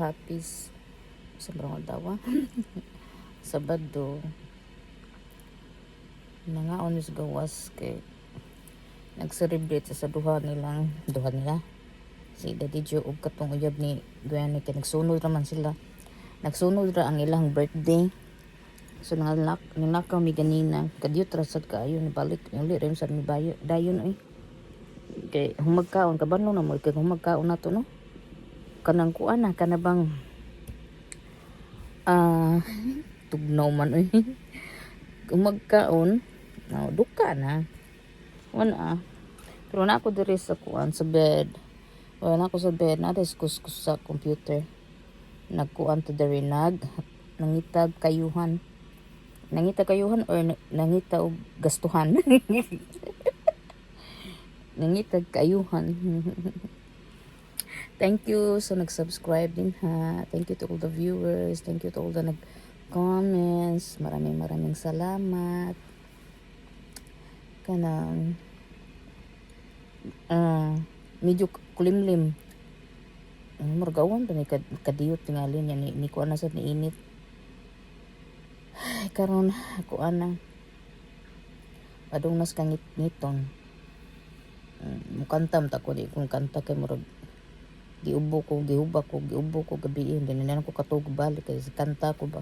hapis sa barang dawa. Sabado nangaon is gawas kay nag-celebrate sa duha nila si Daddy Joe ug katong uyab ni Gwen kay nagsunod naman sila. Nagsunod ra ang ilang birthday. So nilakaw mi ganina. Kadiyot ra sad kaayo ni balik uli rin sad mi bayo dayon kay humagkaon kabalo na mo kay humagkaon nato no. Kanang kuan na kanabang tugnaw man humagkaon na duka na. Wala pero na ako diri sa kuan sa bed. Wala ako sa bed na diskus sa computer. Nagkuan to diri nangitag kayuhan. Nangita kayuhan or nangita og gastuhan. Nangitag kayuhan. Thank you sa nag-subscribe din ha. Thank you to all the viewers. Thank you to all the nag-comments. Maraming salamat. Kanang medyo kulimlim. Margawan pa ni kadiyot tingali niya ni ko ana sad ni init. Ay, karon ako ana. Adong nas kangit niton. Mukantam ta ko di kung kanta kay murag giubo ko gabi din na ko katug balik kay kanta ko ba.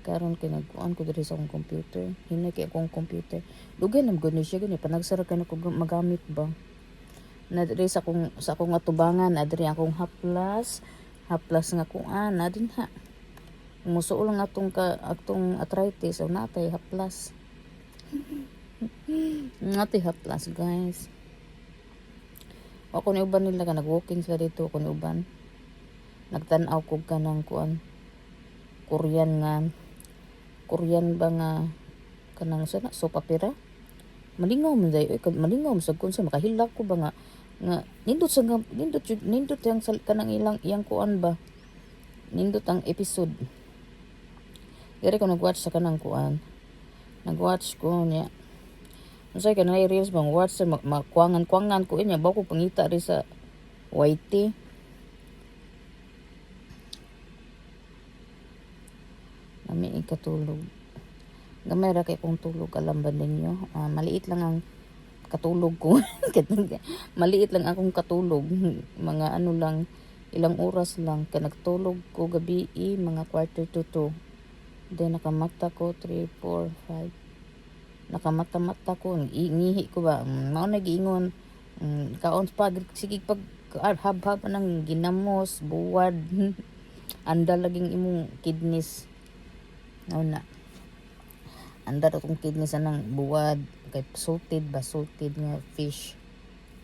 Karon kay nagkuan ko diri sa akong computer. Hinay kay akong computer. Dugay nam gud ni siya gani panagsara kay nako magamit ba. Na diri sa akong atubangan, na diri akong haplas nga kuan na din ha. Musuol lang atong arthritis o natay haplas. Natay haplas guys. Ako ni uban nila ka nag-walking sila dito ako ni uban. Nagtan-aw ko kanang kuan Korean ba nga kanang sana sopa pera. Malingaw man day malingaw sa kun sa makahilak ko ba nga nindot yang kanang iyang kuan ba. Nindot ang episode. Diri ko nag-watch sa kanang kuan. Nag-watch ko niya. Unsay kanay reels bang watch sa makuangan ko inya ba ko pangita ri sa YT. Nami ikatulog. Gamay ra kay kong tulog alam ba ninyo? Maliit lang ang katulog ko. Maliit lang akong katulog. Mga ano lang ilang oras lang kay nagtulog ko gabi mga 1:45. Then nakamata ko 3, 4, 5. Nakamata ko ngihi ko ba. Mao na giingon. Kaon pa sige pag hab-hab nang ginamos, buwad. Andal laging imong kidneys. Na andar akong kidneys anang buwad kay salted nga fish.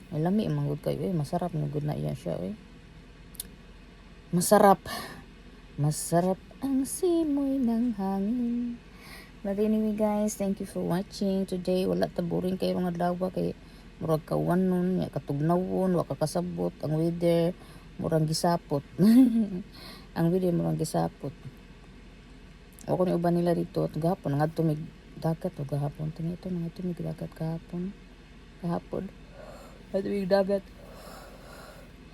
Ay lami manggod kayo masarap na gud na iya siya Masarap ang simoy ng hangin. But anyway guys, thank you for watching today. Wala ta boring kayo mga adlaw kay murag kawanon katugnawon wa kasabot ang weather murag gisapot. Ang weather murag gisapot. Ako ni uban nila dito gahapon ngadto mig dagat o gahapon ito ngadto mig dagat kahapon at mig dagat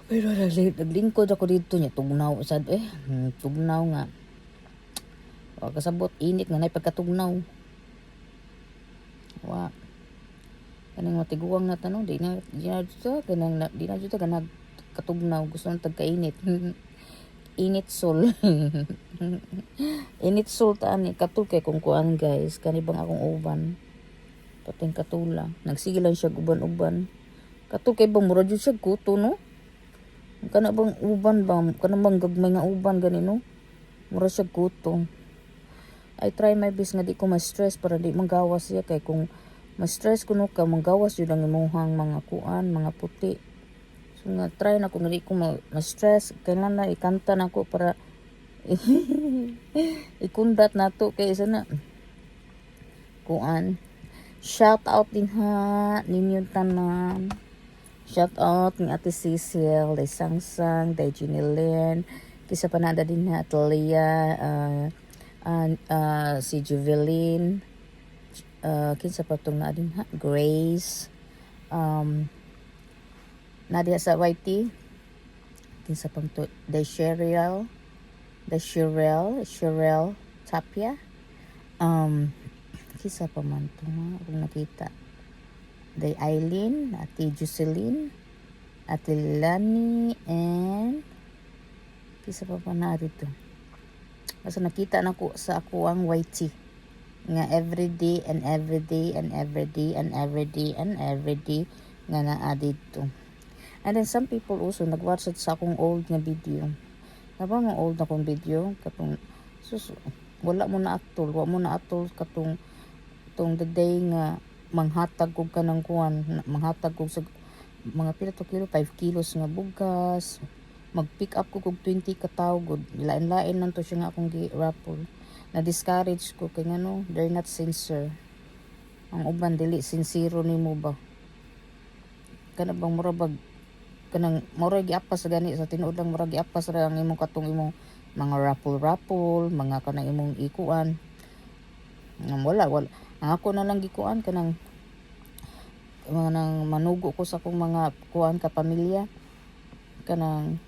pero naglingkod ako dito nya tugnaw sad tugnaw nga wa kasabot init nga nay pagkatugnaw wa kanang matiguang na tanong di na juta ganag katugnaw gusto nang tagkainit. Init sol. Init sol ta ani katul kay kung kuan guys kanibang akong uban pating katula nagsige lang siya uban katul kay bang mura jud siya kuto no kana bang uban ba kana bang gagmay nga uban gani no mura siya kuto. I try my best nga di ko ma-stress para di manggawas siya kay kung ma-stress kuno ka manggawas jud ang imong mga kuan mga puti. So nga try na ko nga di ko ma-stress kailan na ikanta na ko para ikundat nato kay isa na kuan. Shout out din ha ninyo tanan. Shout out ni Ate Cecil, Day Sangsang, Day Jinilyn, kisa panada din na Atalia, si Juveline, kinsa pa itong na din ha, Grace, Nadia sa YT, kinsa pang to, the Cheryl Tapia. Kisa pa man to nga akong nakita. The Eileen, Ate Jocelyn, Ate Lani, and kisa pa na dito. Basta nakita na ko sa ako ang YT nga everyday and everyday and everyday and everyday and everyday nga naa dito. And then some people also nag-watch sa akong old nga video. Naba nga old na kong video katong wala mo na atol katong the day nga manghatag kog kanang kuan, manghatag kog sa mga pila to kilo, 5 kilos nga bugas, mag-pick up ko kog 20 ka tawo gud, lain-lain lang to siya nga akong gi-raffle. Na discourage ko kay ngano, they're not sincere. Ang uban dili sincero nimo ba? Kana bang murabag kanang mura giapas gani sa tinuod lang mura giapas ra ang imong katong imong mga raffle, mga kanang imong ikuan. Wala. Ang ako na lang gikuan kanang manugo ko sa akong mga kuan ka pamilya. Kanang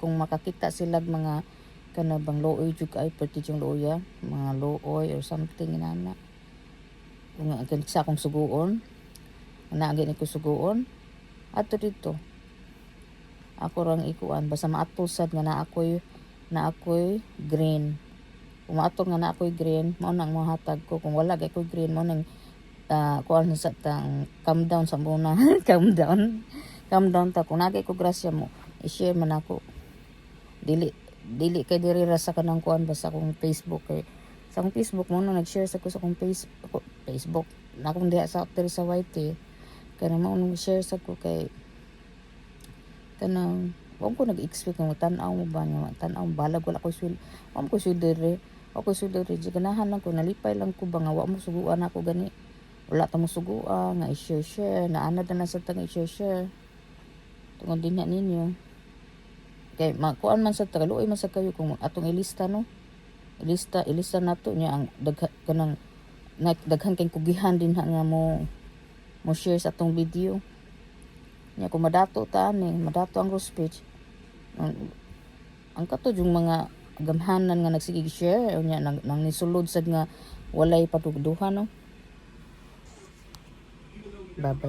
kung makakita sila mga kana bang looy jud kay perti jung looya, mga looy or something inana. Kung sa akong suguon, ana ko suguon ato dito. Ako rang ikuan basta maatol sad nga na ako'y green. Kung maatol nga na ako'y green, mao nang mahatag ko. Kung wala kay ko'y green, mao nang kuan sa tang calm down sa muna. calm down ta. Kung nagay ko grasya mo, i-share man ako. Dili kay diri ra sa kanang kuan basta akong Facebook kay sa akong Facebook mo nang nag-share sa ko sa akong Facebook. Na akong diha sa diri sa YT. Kaya mao nang share sa ko kay kanang wag ko nag-expect nga tan-aw mo ba nga tan-aw balag wala ko sul. Wala ko sul diri. Ako sul diri ganahan lang ko nalipay lang ko ba nga wa mo suguan ako gani. Wala ta mo suguan nga i-share na ana na sa tang i-share. Tungod din na ninyo. Kay makuan man sa tagaluoy man sa kayo kung atong ilista no. Ilista nato nya ang kanang daghan kay kugihan din nga mo share sa atong video. Nya kung madato ang rose page. Ang kato yung mga gamhanan nga nagsigig share nya nang nisulod sad nga walay patugduhan no. Bye bye.